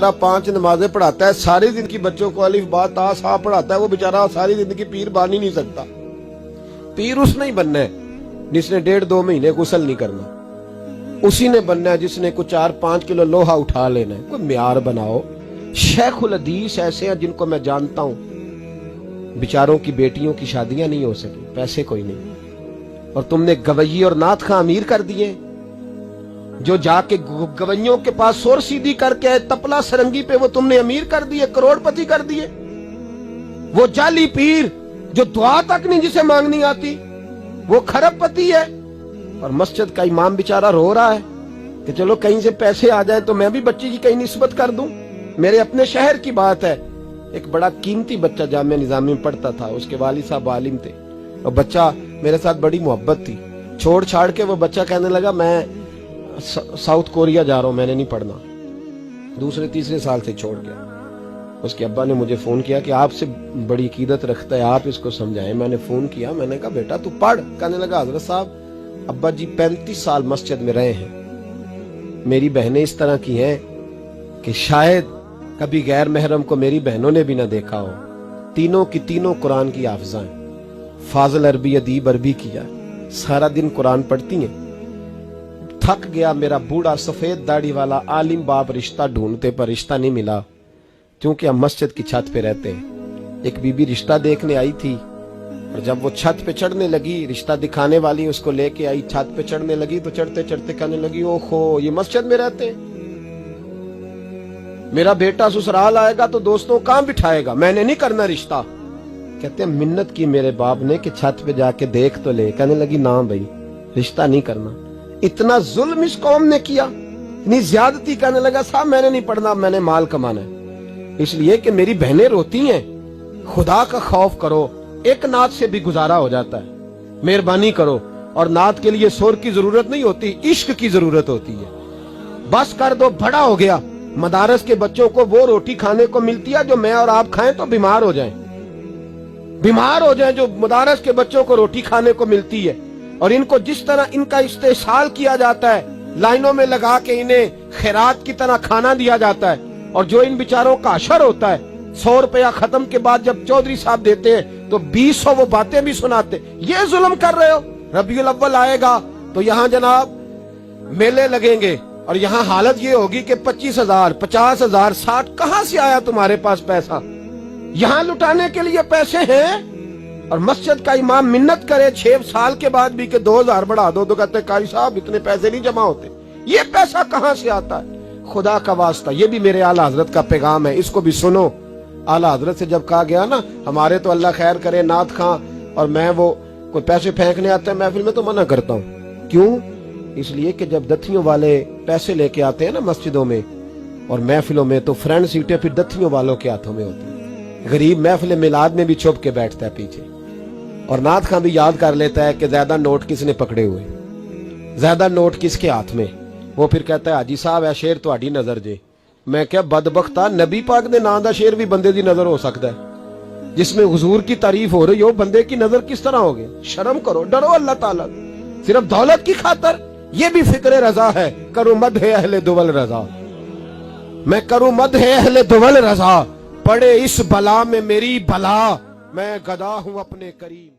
5 नमाजें पढ़ाता है, सारी जिंदगी बच्चों को अलिफ बा ता सा पढ़ाता है, वो बेचारा सारी जिंदगी पीर बन ही नहीं सकता। पीर उसने ही बनना है जिसने 1.5-2 महीने गुस्ल नहीं करना, उसी ने बनना है जिसने कुछ 4-5 किलो लोहा उठा लेना है। कोई म्यार बनाओ। शेखुल हदीस ऐसे हैं जिनको मैं जानता हूं, बेचारों की बेटियों की शादियां नहीं हो सकी, पैसे कोई नहीं, और तुमने गवैये और नाथ खां अमीर कर दिए, जो जाके गवैयों के पास सोर सीधी करके तपला सरंगी पे वो तुमने अमीर कर दिए, करोड़पति कर दिए। वो जाली पीर जो दुआ तक नहीं जिसे मांगनी आती, वो खरबपति है। और मस्जिद का इमाम बेचारा रो रहा है कि चलो कहीं से पैसे आ जाए तो मैं भी बच्ची की कहीं निस्बत कर दूं। मेरे अपने शहर की बात है, एक बड़ा कीमती बच्चा जामिया निजामी में पढ़ता था, उसके वालिद साहब आलिम थे, और बच्चा मेरे साथ बड़ी मोहब्बत थी। छोड़ छाड़ के वो बच्चा कहने लगा मैं साउथ कोरिया जा रहा हूं, मैंने नहीं पढ़ना। 2-3 साल से छोड़ गया। उसके अब्बा ने मुझे फोन किया कि आपसे बड़ी अकीदत रखता है, आप इसको समझाएं। मैंने फोन किया, मैंने कहा बेटा तू पढ़। कहने लगा हजरत साहब अब्बा जी 35 साल मस्जिद में रहे हैं, मेरी बहनें इस तरह की हैं कि शायद कभी गैर महरम को मेरी बहनों ने भी ना देखा हो। तीनों की तीनों कुरान की हाफिज़ा हैं, फाजिल अरबी अदीब अरबी किया, सारा दिन कुरान पढ़ती हैं। थक गया मेरा बूढ़ा सफेद दाढ़ी वाला आलिम बाप रिश्ता ढूंढते पर रिश्ता नहीं मिला, क्योंकि हम मस्जिद की छत पे रहते हैं। एक बीबी रिश्ता देखने आई थी, और जब वो छत पे चढ़ने लगी, रिश्ता दिखाने वाली उसको लेके आई, छत पे चढ़ने लगी तो चढ़ते चढ़ते कहने लगी ओहो ये मस्जिद में रहते हैं, मेरा बेटा ससुराल आएगा तो दोस्तों कहां बिठाएगा, मैंने नहीं करना रिश्ता। कहते हैं मिन्नत की मेरे बाप ने कि छत पे जाके देख तो ले। कहने लगी ना भाई रिश्ता नहीं करना। इतना जुल्म इस कौम ने किया, इतनी ज्यादती। कहने लगा साहब मैंने नहीं पढ़ना, मैंने माल कमाना है, इसलिए कि मेरी बहनें रोती हैं। खुदा का खौफ करो, एक नात से भी गुजारा हो जाता है, मेहरबानी करो। और नात के लिए शोर की जरूरत नहीं होती, इश्क की जरूरत होती है। बस कर दो, बड़ा हो गया। मदारस के बच्चों को वो रोटी खाने को मिलती है जो मैं और आप खाएं तो बीमार हो जाएं, बीमार हो जाएं, जो मदारस के बच्चों को रोटी खाने को मिलती है। और इनको जिस तरह इनका इस्तेसाल किया जाता है, लाइनों में लगा के इन्हें खैरात की तरह खाना दिया जाता है, और जो इन बेचारों का अशर होता है, 100 रुपया खत्म के बाद जब चौधरी साहब देते हैं तो 200 वो बातें भी सुनाते। ये जुल्म कर रहे हो। रबीउल अव्वल आएगा तो यहाँ जनाब मेले लगेंगे, और यहाँ हालत ये होगी कि 25,000, 50,000, 60 कहां से आया तुम्हारे पास पैसा? यहाँ लुटाने के लिए पैसे हैं। और मस्जिद का इमाम मिन्नत करे 6 साल के बाद भी कि 2,000 बढ़ा दो, तो कहते कारी साहब इतने पैसे नहीं जमा होते। ये पैसा कहां से आता है? खुदा का वास्ता, ये भी मेरे आला हजरत का पैगाम है, इसको भी सुनो। आला हजरत से जब कहा गया ना हमारे तो अल्लाह खैर करे नाथ खां और मैं वो कोई पैसे फेंकने आते हैं महफिल में तो मना करता हूँ। क्यों? इसलिए कि जब दथियों वाले पैसे लेके आते हैं ना मस्जिदों में और महफिलों में, तो फ्रंट सीटें फिर दथियों वालों के हाथों में होती है। गरीब महफिल मिलाद में भी छुप के बैठता है पीछे, और नाथ खां भी याद कर लेता है कि ज्यादा नोट किसने पकड़े हुए, ज्यादा नोट किसके हाथ में। वो फिर कहता है हाजी साहब है शेर तुहाडी नजर जे। मैं क्या बदबख्ता, नबी पाक दे नां दा शेर भी बंदे दी नजर हो सकता है, जिसमें हुजूर की तारीफ हो रही हो, बंदे की नजर किस तरह हो गई? शर्म करो, डरो अल्लाह ताला। सिर्फ दौलत की खातर ये भी फिक्र रजा है, करूं मद है अहले दुवल रजा, मैं करूं मद है अहले दुवल रजा, पड़े इस बला में मेरी भला, मैं गदा हूं अपने करीम।